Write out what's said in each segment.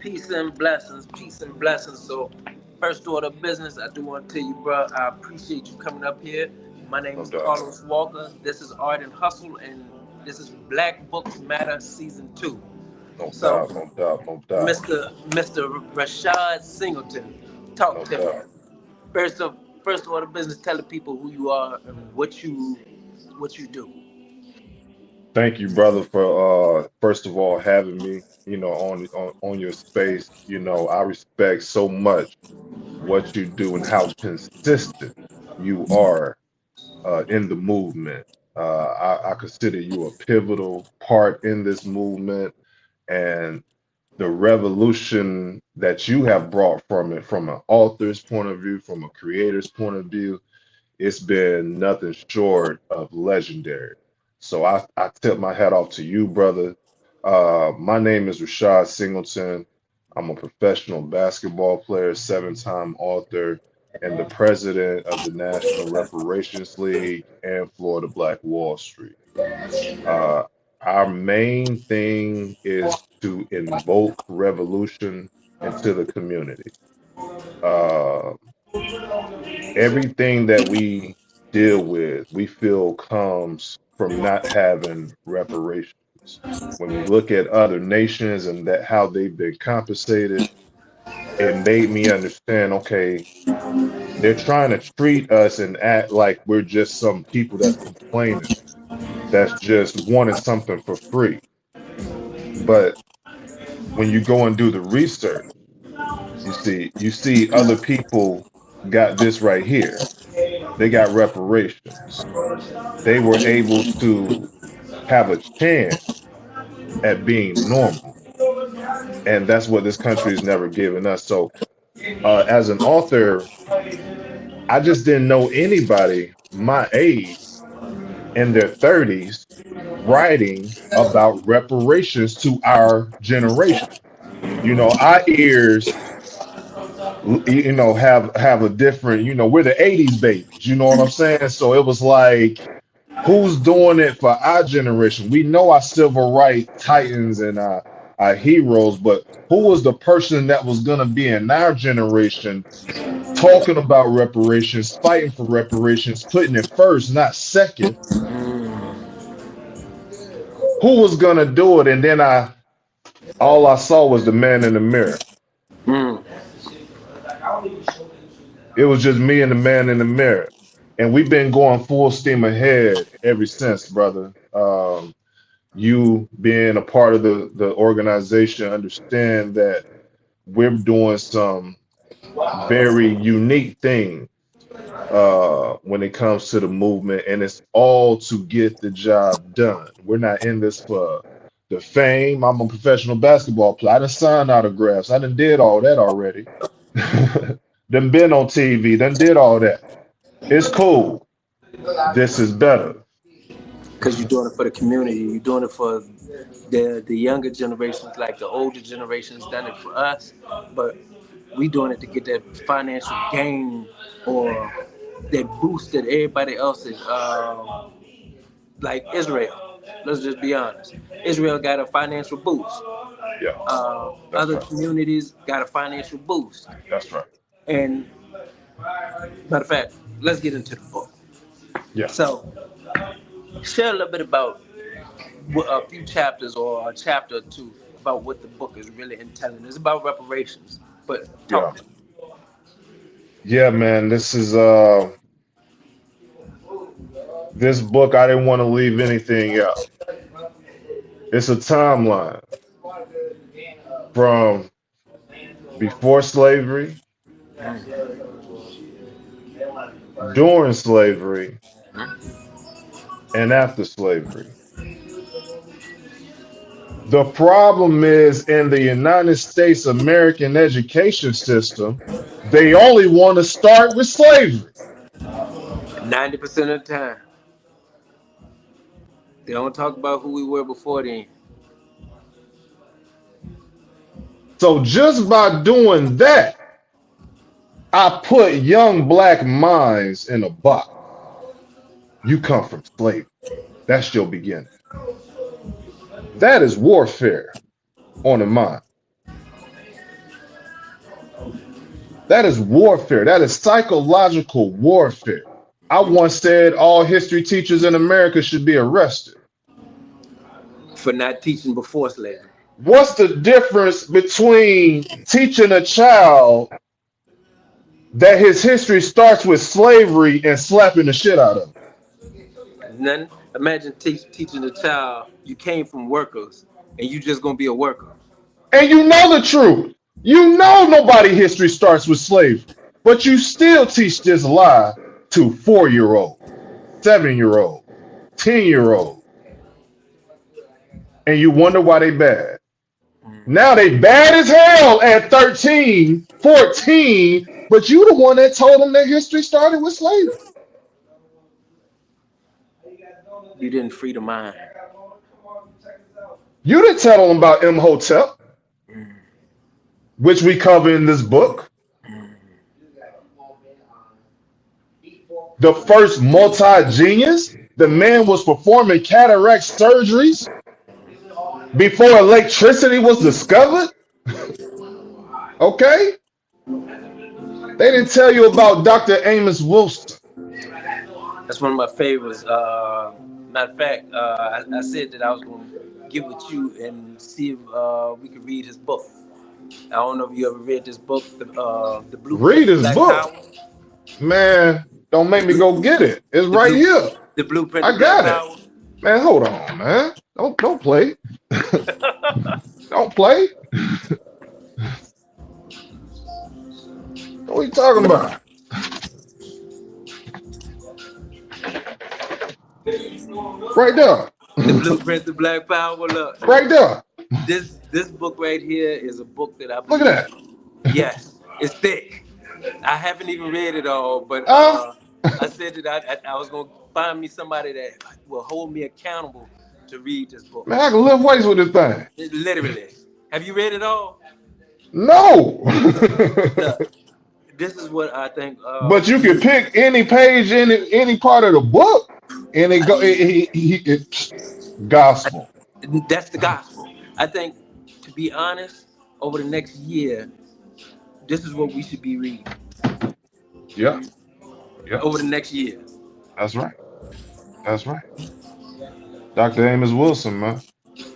Peace and blessings, peace and blessings. So, first order of business, I do want to tell you, bro, I appreciate you coming up here. My name No is doubt. Carlos Walker. This is Art and Hustle, and this is Black Books Matter Season 2. No So, doubt. No doubt. No doubt. Mr. Rashad Singleton, talk No to me. doubt. First of first order of business, tell the people who you are and what you do. Thank you, brother, for first of all having me, on your space. I respect so much what you do and how consistent you are in the movement. I consider you a pivotal part in this movement, and the revolution that you have brought from it, from an author's point of view, from a creator's point of view, it's been nothing short of legendary. So I tip my hat off to you, brother. My name is Rashad Singleton. I'm a professional basketball player, seven-time author, and the president of the National Reparations League and Florida Black Wall Street. Uh, our main thing is to invoke revolution into the community. Uh, Everything that we deal with, we feel comes from not having reparations. When we look at other nations and that how they've been compensated, it made me understand, okay, they're trying to treat us and act like we're just some people that's complaining, that's just wanting something for free. But when you go and do the research, you see other people got this right here. They got reparations. They were able to have a chance at being normal. And that's what this country has never given us. So, as an author, I just didn't know anybody my age in their 30s writing about reparations to our generation. Our ears, have a different, we're the 80s babies, you know what I'm saying? So it was like, who's doing it for our generation? We know our civil rights titans and our heroes, but who was the person that was going to be in our generation talking about reparations, fighting for reparations, putting it first, not second? Who was going to do it? And then all I saw was the man in the mirror. Mm. It was just me and the man in the mirror. And we've been going full steam ahead ever since, brother. You being a part of the organization, understand that we're doing some very unique things when it comes to the movement, and it's all to get the job done. We're not in this for the fame. I'm a professional basketball player. I done signed autographs. I done did all that already. Done been on TV. Done did all that. It's cool. This is better. Because you're doing it for the community. You're doing it for the younger generations, like the older generations done it for us. But we doing it to get that financial gain or that boost that everybody else is. Like Israel. Let's just be honest. Israel got a financial boost. Yeah, that's Other right. communities got a financial boost. That's right. And matter of fact, let's get into the book. Yeah. So, share a little bit about a few chapters or a chapter or two about what the book is really entailing. It's about reparations, but Yeah. talk to me. Yeah, man. This book, I didn't want to leave anything out. It's a timeline from before slavery, during slavery, and after slavery. The problem is in the United States American education system, they only want to start with slavery. 90% of the time, they don't talk about who we were before then. So just by doing that, I put young black minds in a box. You come from slavery. That's your beginning. That is warfare on the mind. That is warfare. That is psychological warfare. I once said all history teachers in America should be arrested. for not teaching before slavery. What's the difference between teaching a child that his history starts with slavery and slapping the shit out of him? None. Imagine teaching a child you came from workers and you just gonna be a worker. And you know the truth. You know nobody history starts with slavery, but you still teach this lie to 4-year-old, 7-year-old, 10-year-old, and you wonder why they bad. Now they bad as hell at 13, 14, but you the one that told them that history started with slavery. You didn't free the mind. You didn't tell them about Imhotep, which we cover in this book. The first multi-genius. The man was performing cataract surgeries before electricity was discovered. Okay? They didn't tell you about Dr. Amos Wilson. That's one of my favorites. Matter of fact, I said that I was going to get with you and see if we could read his book. I don't know if you ever read this book, the Blueprint Read to his Black book. Power. Man, don't make me go get it. It's The right blue, here. the Blueprint to I Black got it. Power. Man, hold on, man. Don't play. Don't play. What are you talking about? Right there. The Blueprint to Black Power. Look, Right there. this book right here is a book that I Look believe. at Yes, it's thick. I haven't even read it all, but that. I said that I was gonna find me somebody that will hold me accountable to read this book. Man, I can lift weights with this thing. Literally. Have you read it all? No. Look, this is what I think. But you can pick any page in any part of the book, and it gospel. That's the gospel. I think, to be honest, over the next year, this is what we should be reading. Yeah, yeah, Over the next year. that's right. That's right. Dr. Amos Wilson, man.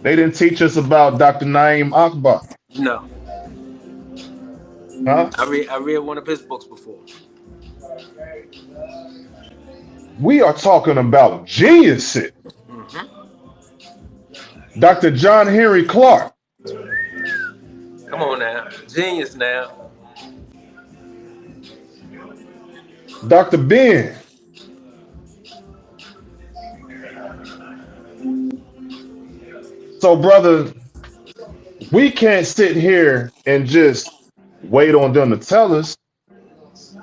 They didn't teach us about Dr. Naeem Akbar, No, huh? I read one of his books before. We are talking about geniuses. Hmm. Dr. John Henry Clark, Come on now, genius now. Dr. Ben. So, brother, we can't sit here and just wait on them to tell us.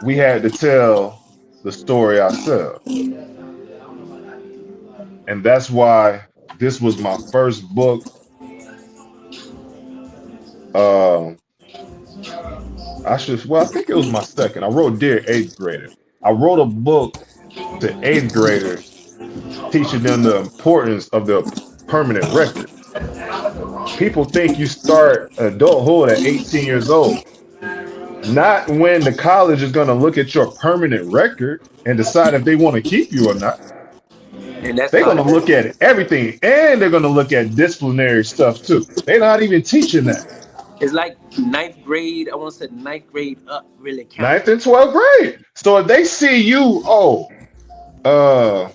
We had to tell the story ourselves. And that's why this was my first book. Um, I think it was my second. I wrote Dear Eighth Grader. I wrote a book to eighth graders, teaching them the importance of the permanent record. People think you start adulthood at 18 years old. Not when the college is going to look at your permanent record and decide if they want to keep you or not. And that's They're going part to of look it. at everything, and they're going to look at disciplinary stuff too. They're not even teaching that. It's like ninth grade. I want to say ninth grade up really count. Ninth and 12th grade. So if they see you, uh,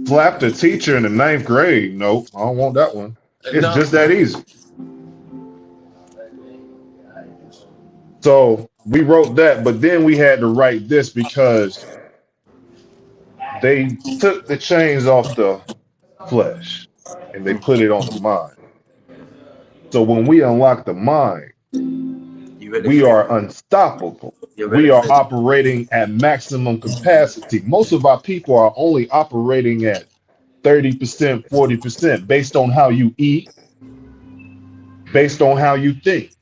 slap the teacher in the ninth grade, nope, I don't want that one. It's No, just that easy. So we wrote that, but then we had to write this because they took the chains off the flesh and they put it on the mind. So when we unlock the mind, you really we fit. are unstoppable. You We really are fit. operating at maximum capacity. Most of our people are only operating at 30%, 40% based on how you eat, based on how you think.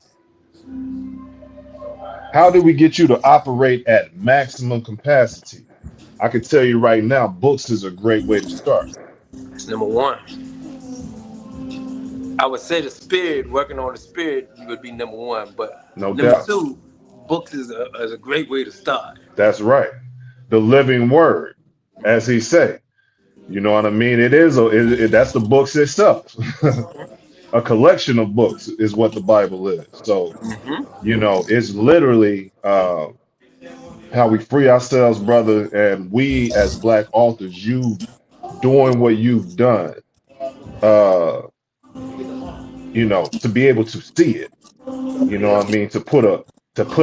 How do we get you to operate at maximum capacity? I can tell you right now, books is a great way to start. That's number one. I would say the spirit, working on the spirit would be number one, but No number doubt. two, books is a great way to start. That's right. The living word, as he say. You know what I mean? It is that's the books itself. A collection of books is what the Bible is. So, Hmm. it's literally how we free ourselves, brother, and we as black authors, you doing what you've done, uh, to be able to see it. You know what I mean? To put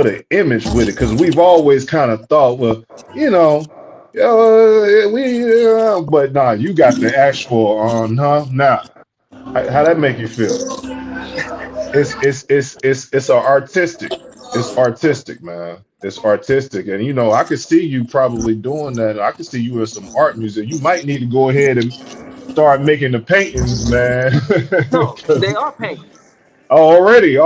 an image with it, because we've always kind of thought, well, you know, but nah, you got the actual on, huh? Nah, how that make you feel? It's it's artistic, man. It's artistic, and I could see you probably doing that. I could see you in some art museum. You might need to go ahead and start making the paintings, man. No, they 'Cause are paintings. already,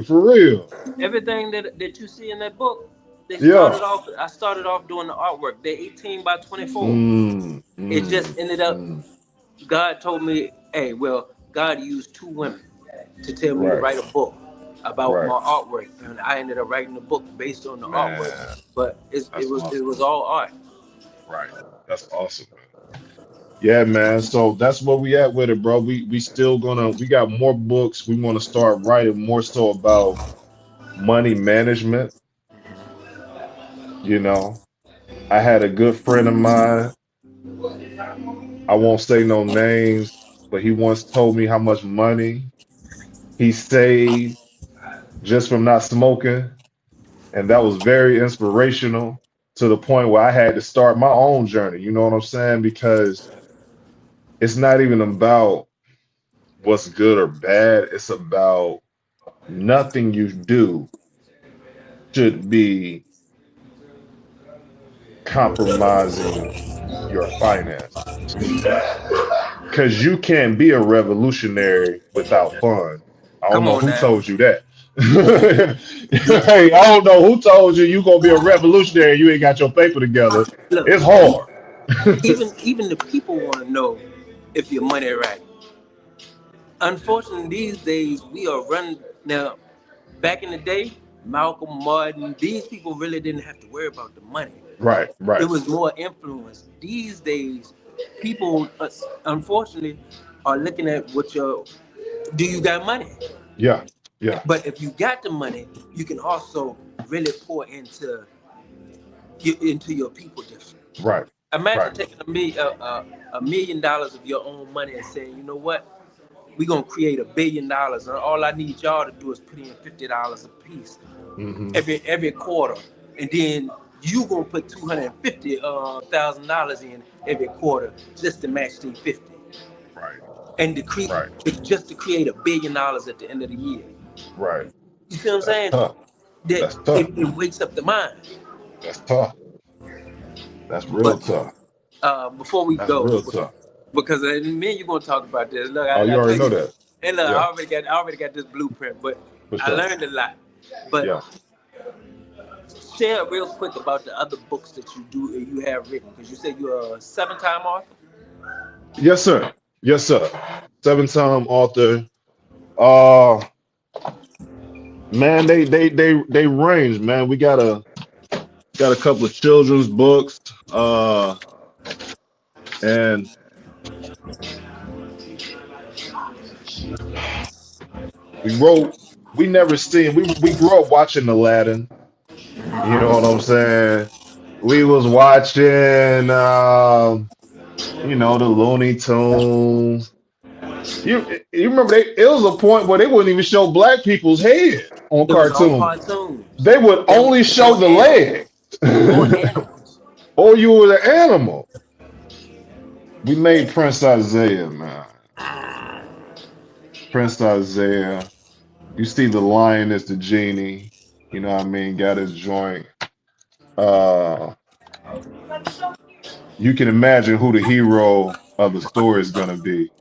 for real. Everything that you see in that book, they Yeah. started off. I started off doing the artwork. They're 18 by 24. Mm, It just mm, ended up. mm. God told me, hey, well, God used two women to tell me to Right, write a book about right. my artwork, and I ended up writing the book based on the artwork. Man, But it that's was it awesome. was all art. Right. That's awesome, man. Yeah, man. So that's where we at with it, bro. We still we got more books. We want to start writing more so about money management. You know, I had a good friend of mine. I won't say no names, but he once told me how much money he saved just from not smoking. And that was very inspirational to the point where I had to start my own journey. You know what I'm saying? Because it's not even about what's good or bad. It's about nothing you do should be compromising your finances. Because you can't be a revolutionary without fun. I don't Come know on who now. told you that. Look, Hey, I don't know who told you gonna be a revolutionary. You ain't got your paper together. look. It's hard. Even the people want to know if your money right. Unfortunately, these days we are running now. Back in the day, Malcolm, Martin, these people really didn't have to worry about the money. Right, It right. was more influence. These days, people unfortunately are looking at what your do you got money? Yeah, yeah. But if you got the money, you can also really pour into your people different. Right, Imagine right. taking $1 million of your own money and saying, you know what, we're gonna create $1 billion, and all I need y'all to do is put in $50 a piece Hmm. every quarter, and then you gonna put $250,000 in every quarter just to match the 50, Right, and right, just to create $1 billion at the end of the year. right. You see what I'm That's saying? tough. That That's tough. it wakes up the mind. That's tough. That's real But tough. before we That's go, real tough. because me and you gonna talk about this. Look, Oh, you I already tell know you, that. and look, Yeah, I already got this blueprint, but for I sure. learned a lot. But Yeah. share real quick about the other books that you have written, because you said you're a 7-time author. Yes, sir. Yes, sir. Seven-time author. Uh Man, they range, man. We got a couple of children's books. And we wrote we never seen we grew up watching Aladdin. You know what I'm saying? We was watching the Looney Tunes. You remember it was a point where they wouldn't even show black people's head on It was all cartoons. cartoons. They would They only show or the animals leg. or animals. Or you were the animal. We made Prince Isaiah, man. Prince Isaiah. You see the lion is the genie. You know what I mean? Got his joint. Uh, you can imagine who the hero of the story is gonna be.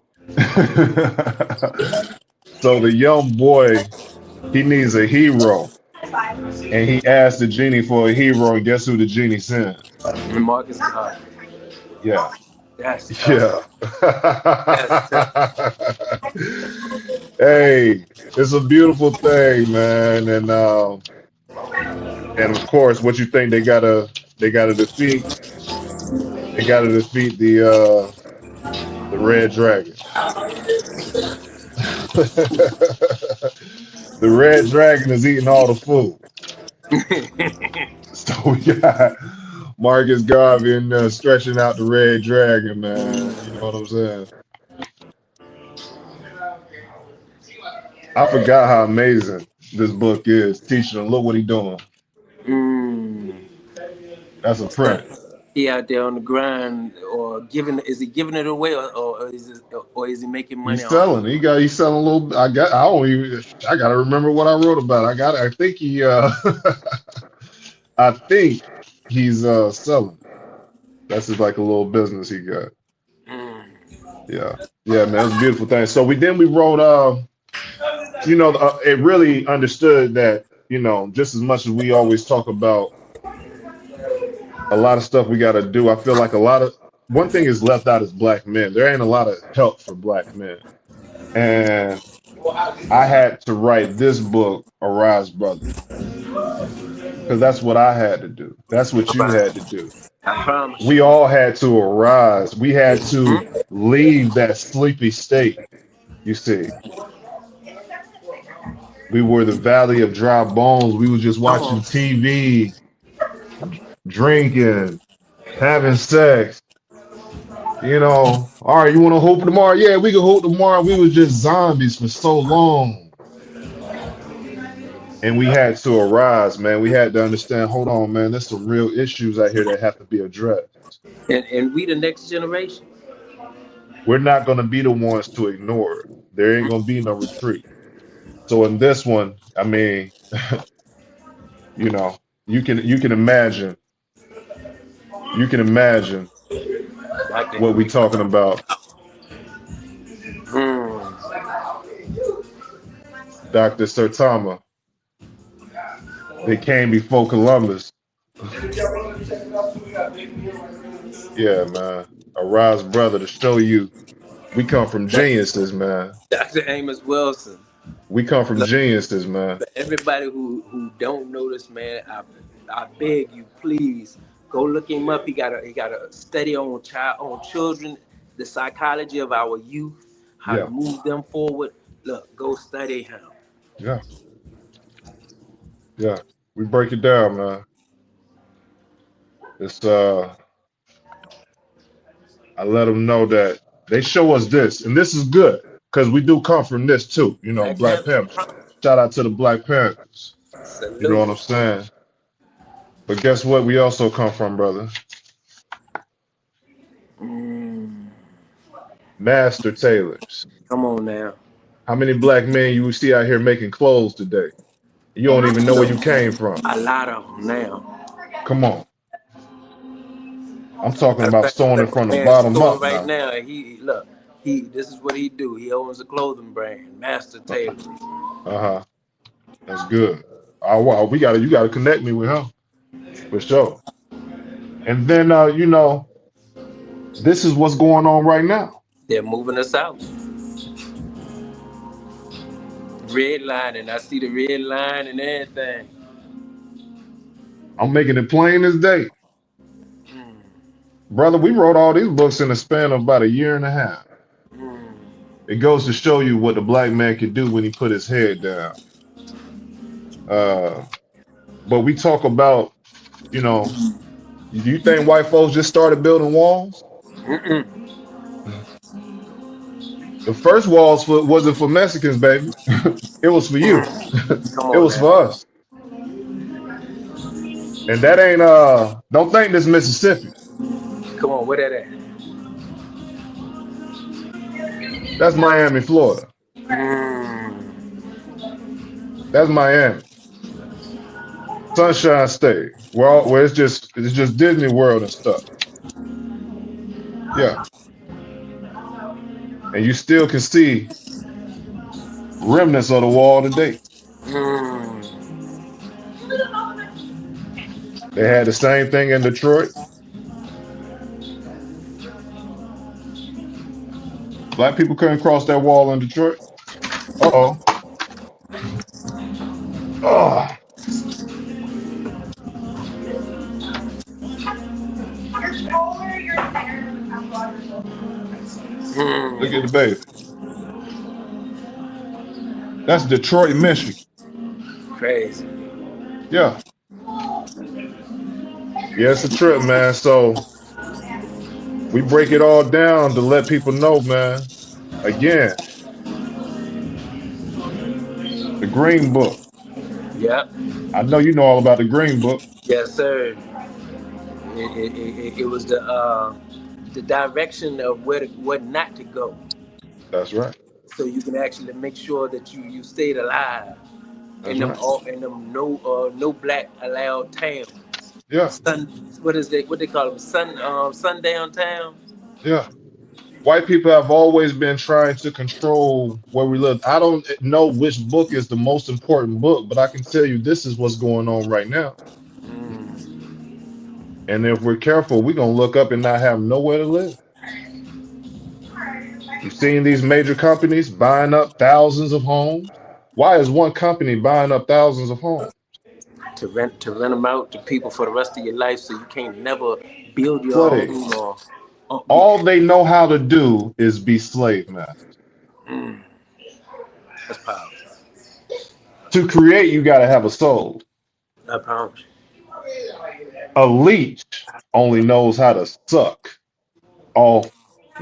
So the young boy, he needs a hero, and he asked the genie for a hero, and guess who the genie sent? And Marcus Garvey. Yeah, That's tough. yeah. That's tough. Hey, it's a beautiful thing, man, and And of course, what you think they gotta defeat? They gotta defeat the red dragon. The red dragon is eating all the food. So we got Marcus Garvey in there stretching out the red dragon, man. You know what I'm saying? I forgot how amazing this book is. Teaching him, look what he doing. mm. That's a print. He out there on the grind, or giving? Is he giving it away, or is he making money He's off of selling. it? He's selling a little. I don't even. I gotta remember what I wrote about. I think he. I think he's selling. That's just like a little business he got. Mm. Yeah. Yeah, man. It's a beautiful thing. So we wrote. It really understood that. Just as much as we always talk about a lot of stuff we got to do. I feel like one thing is left out is black men. There ain't a lot of help for black men. And I had to write this book, Arise Brother, because that's what I had to do. That's what you had to do. I promise We you. all had to arise. We had to Hmm? leave that sleepy state. You see, we were the valley of dry bones. We were just Come watching on. TV, drinking, having sex. All right, you want to hope tomorrow? Yeah, we can hope tomorrow. We was just zombies for so long. And we had to arise, man. We had to understand, hold on, man, there's some real issues out here that have to be addressed. And we the next generation. We're not going to be the ones to ignore it. There ain't going to be no retreat. So in this one, I mean, you know, you can imagine, you can imagine Like what we that. talking about. Mm. Dr. Sertama, they came before Columbus. Yeah, man. Arise, brother, to show you we come from geniuses, man. Dr. Amos Wilson. We come from Look, geniuses, man. for everybody who don't know this man, I beg you, please go look him up. He got a study on children, the psychology of our youth, how to Yeah, move them forward. Look, go study him. yeah, yeah. We break it down, man. It's I let them know that they show us this, and this is good because we do come from this too. Black Black Panther, Panthers. Shout out to the Black Panthers. You know salute. what I'm saying? But guess what? We also come from, brother. Mm, Master tailors. come on now. How many black men you see out here making clothes today? You don't even know where you Look, came from. a lot of them now. Come on. I'm talking Matter of about fact, sewing it there's from a the man bottom store up right now. now. He look. This is what he do. He owns a clothing brand, Master Taylor. Uh-huh. That's good. Oh, wow, you gotta connect me with him for sure. And then this is what's going on right now. They're moving us out. Red line, and I see the red line and everything. I'm making it plain as day. Mm, Brother, we wrote all these books in a span of about a year and a half. mm, It goes to show you what the black man could do when he put his head down. Uh, but we talk about, you know, do you think white folks just started building walls? mm-mm. The first walls wasn't for Mexicans, baby. It was for you. Come It on was for now. us. And that ain't don't think this Mississippi. Come on, where that at? That's Miami, Florida. Mm, That's Miami. Sunshine State. Where it's just Disney World and stuff. Yeah. And you still can see remnants of the wall today. mm. They had the same thing in Detroit. Black people couldn't cross that wall in Detroit. Uh-oh. Oh, Look at the baby. That's Detroit, Michigan. Crazy. Yeah. Yeah, it's a trip, man. So we break it all down to let people know, man. Again, the Green Book. Yep. I know you know all about the Green Book. Yes, sir. It was the direction of where not to go, That's right. so you can actually make sure that you stayed alive in That's them right. all in them no black allowed towns. Yeah. Sun, what they call them, sundown towns. Yeah. White people have always been trying to control where we live. I don't know which book is the most important book, but I can tell you this is what's going on right now. Mm, And if we're careful, we're gonna look up and not have nowhere to live. You've seen these major companies buying up thousands of homes. Why is one company buying up thousands of homes? to rent them out to people for the rest of your life, so you can't never build your own Slaves. or be, All they know how to do is be slave masters. mm, that's powerful. To create, you got to have a soul. I promise A leech only knows how to suck off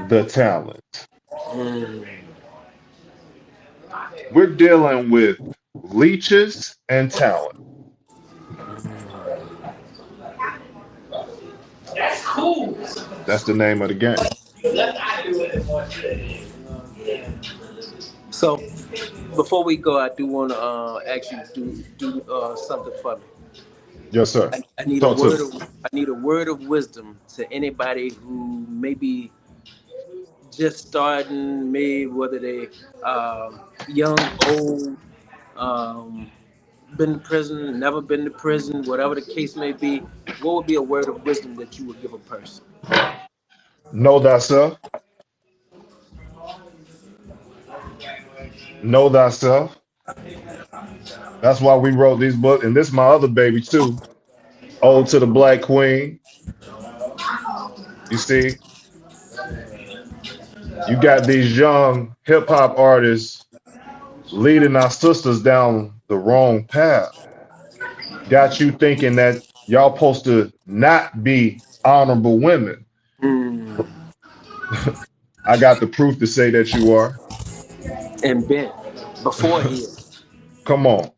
the talent. you. We're dealing with leeches and talent. That's cool. That's the name of the game. So before we go, I do want to ask you to do something for me. Yes, sir. I need a Talk to me. word of wisdom to anybody who maybe just starting, maybe whether they young, old, um, been to prison, never been to prison, whatever the case may be. What would be a word of wisdom that you would give a person? Know thyself. Know thyself. That's why we wrote these books. And this is my other baby too. Ode to the Black Queen. You see, you got these young hip hop artists leading our sisters down the wrong path. Got you thinking that y'all supposed to not be honorable women. Mm. I got the proof to say that you are. And Ben, before here. Come on.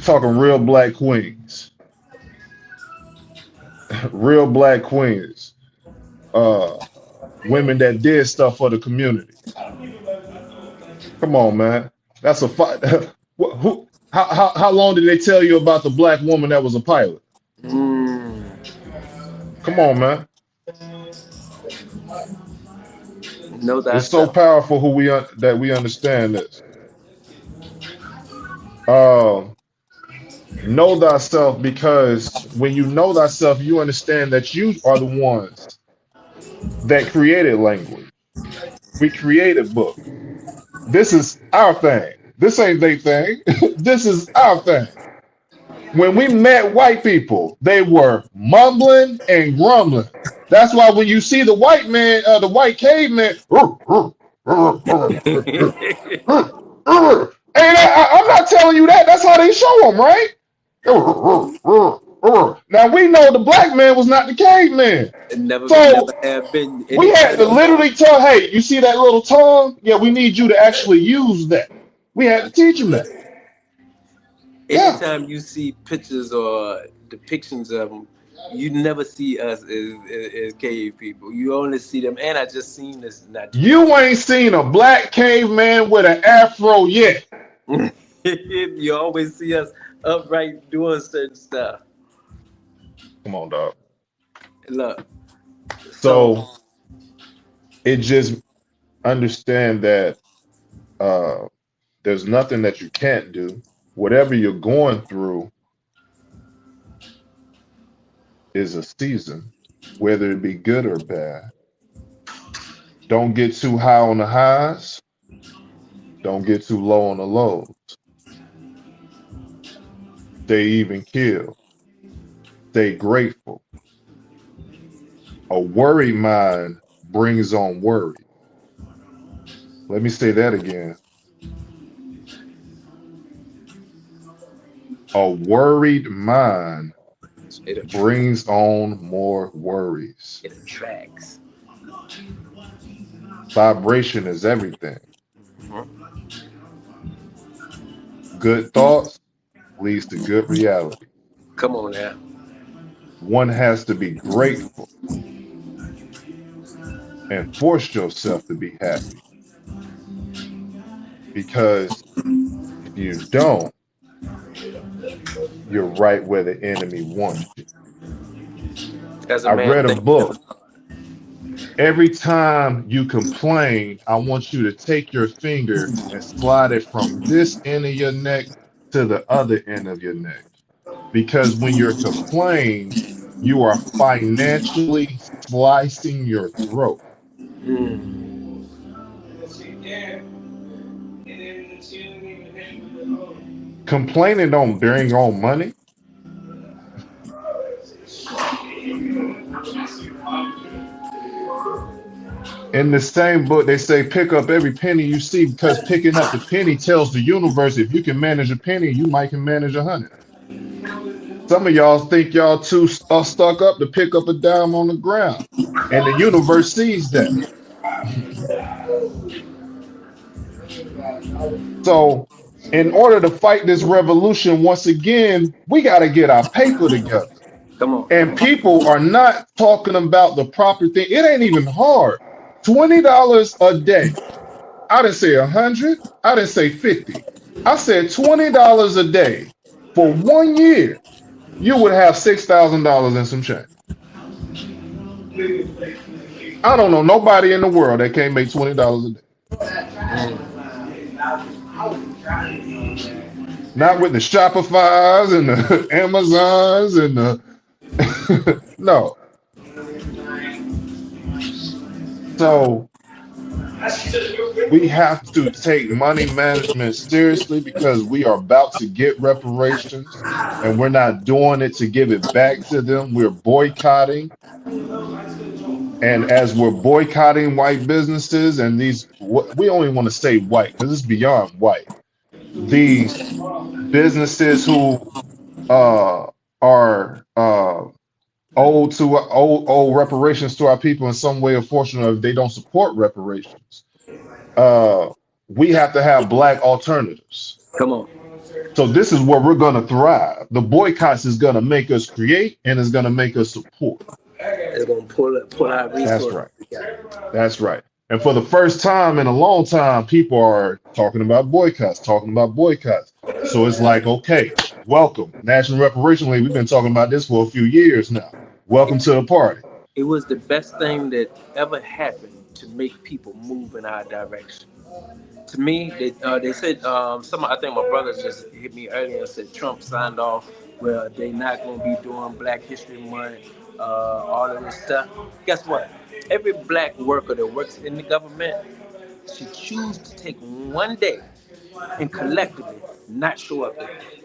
Talking real black queens. Real black queens. Uh Women that did stuff for the community. Come on, man. That's a fight. Who how long did they tell you about the black woman that was a pilot? Mm. Come on, man. Know It's so thyself. powerful who that we understand this. Um, know thyself, because when you know thyself, you understand that you are the ones that created language. We created book. This is our thing. This ain't their thing. This is our thing. When we met white people, they were mumbling and grumbling. That's why when you see the white man, the white caveman, I'm not telling you that. That's how they show them, right? Now we know the black man was not the caveman. Never So have been. we had to literally tell, hey, you see that little tongue? Yeah, we need you to actually use that. We had to teach him that. Yeah. Anytime you see pictures or depictions of them, you never see us as cave people. You only see them. And I just seen this not too long You ain't seen a black caveman with an afro yet. ago. You always see us upright doing certain stuff. Come on, dog. Look, so So it just understand that uh, there's nothing that you can't do. Whatever you're going through is a season, whether it be good or bad. Don't get too high on the highs. Don't get too low on the lows. Stay even keel. Stay grateful. A worried mind brings on worry. Let me say that again. A worried mind It brings on more worries. attracts. Vibration is everything. Mhm. Good thoughts leads to good reality. Come on now. One has to be grateful and force yourself to be happy because if you don't, you're right where the enemy wants you. As a I man read a thinketh. book. Every time you complain, I want you to take your finger and slide it from this end of your neck to the other end of your neck. Because when you're complaining, you are financially slicing your throat. Mm. Complaining don't bring on money. In the same book, they say pick up every penny you see because picking up the penny tells the universe if you can manage a penny, you might can manage 100. Some of y'all think y'all too stuck up to pick up a dime on the ground, and the universe sees that. So, in order to fight this revolution, once again, we got to get our paper together. Come on, come And on. people are not talking about the proper thing. It ain't even hard. $20 a day. I didn't say 100. I didn't say 50. I said $20 a day for 1 year. You would have $6,000 and some change. I don't know nobody in the world that can't make $20 a day. Not with the Shopify's and the Amazons and the no. So we have to take money management seriously because we are about to get reparations and we're not doing it to give it back to them. We're boycotting. And as we're boycotting white businesses and these, we only want to say white because it's beyond white. These businesses who uh, are old reparations to our people in some way or fortune, or if they don't support reparations, uh, we have to have black alternatives. Come on. So this is where we're going to thrive. The boycotts is going to make us create and is going to make us support. It's gonna pull our That's resources right. together. That's right. And for the first time in a long time, people are talking about boycotts, talking about boycotts. So it's like, okay, welcome. National Reparation League. We've been talking about this for a few years now. Welcome to the party. It was the best thing that ever happened to make people move in our direction. To me, they said some. I think my brothers just hit me earlier and said Trump signed off where they not going to be doing Black History Month, all of this stuff. Guess what? Every black worker that works in the government should choose to take one day and collectively not show up that day.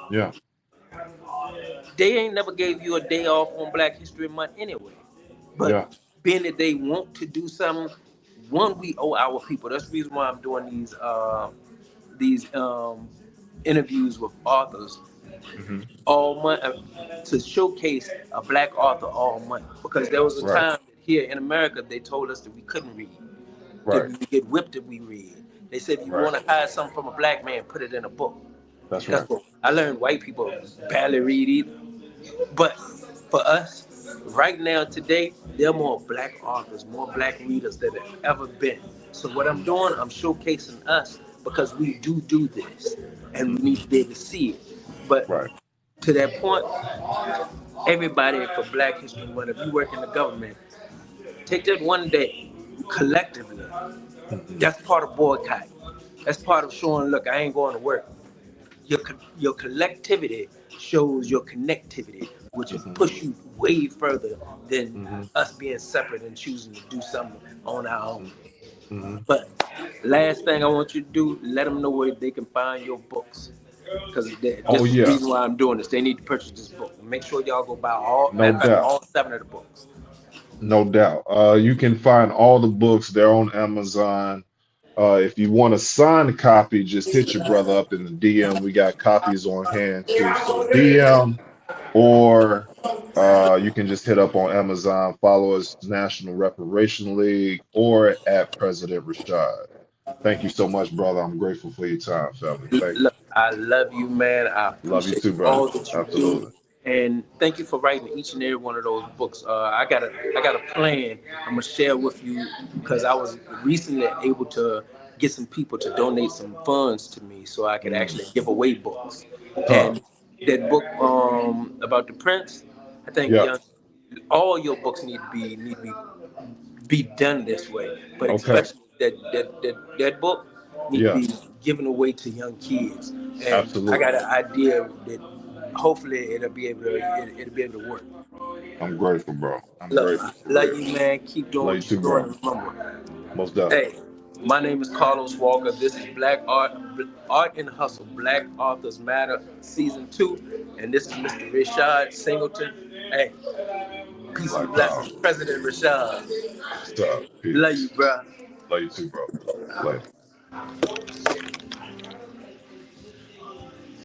Yeah, They ain't never gave you a day off on Black History Month anyway. But yeah. being that they want to do something, one, we owe our people. That's the reason why I'm doing these interviews with authors Hmm. all month to showcase a black author all month. Because there was a Right, time that here in America they told us that we couldn't read, that right, we would get whipped if we read. They said if you right. want to hide something from a black man, put it in a book. That's Guess right. what? I learned white people barely read either. But for us, right now, today, there are more black authors, more black readers than there ever been. So what I'm doing, I'm showcasing us because we do this, and we Hmm. need to be able to see it. But Right. to that point, everybody for Black History Month, if you work in the government, take that one day collectively. Hmm. That's part of boycotting. That's part of showing, look, I ain't going to work. Your collectivity shows your connectivity, which will Hmm. push you way further than Hmm. us being separate and choosing to do something on our own. Hmm. But last thing I want you to do, let them know where they can find your books. Because Oh this is the yeah, reason why I'm doing this. They need to purchase this book. Make sure y'all go buy all, no matter of fact, doubt. all seven of the books. No doubt. You can find all the books. They're on Amazon. If you want a signed copy, just hit your brother up in the DM. We got copies on hand too. So DM, or you can just hit up on Amazon, follow us, National Reparation League, or at President Rashad. Thank you so much, brother. I'm grateful for your time, family. Thank you. Look, I love you, man. I Love you appreciate too, brother. all that you do, Absolutely. and thank you for writing each and every one of those books. I got a plan. I'm gonna share with you because I was recently able to get some people to donate some funds to me so I could Mm, actually give away books. tough. And that book about the prince, I think Yeah. young all your books need to be done this way, but Okay. especially that book need to Yeah. be given away to young kids. And I Absolutely. got an idea that hopefully it'll be able to work. I'm grateful, bro. I'm Look, grateful I for love real. you, man. Keep doing Love you what too, you're doing, bro. and remember, Most definitely. hey, my name is Carlos Walker. This is Black Art and Hustle, Black Authors Matter, Season 2, and this is Mr. Rashad Singleton. Hey, peace and Black Power. blessings, President Rashad. What's up? Love you, Peace. bro. Love you too, bro. Later.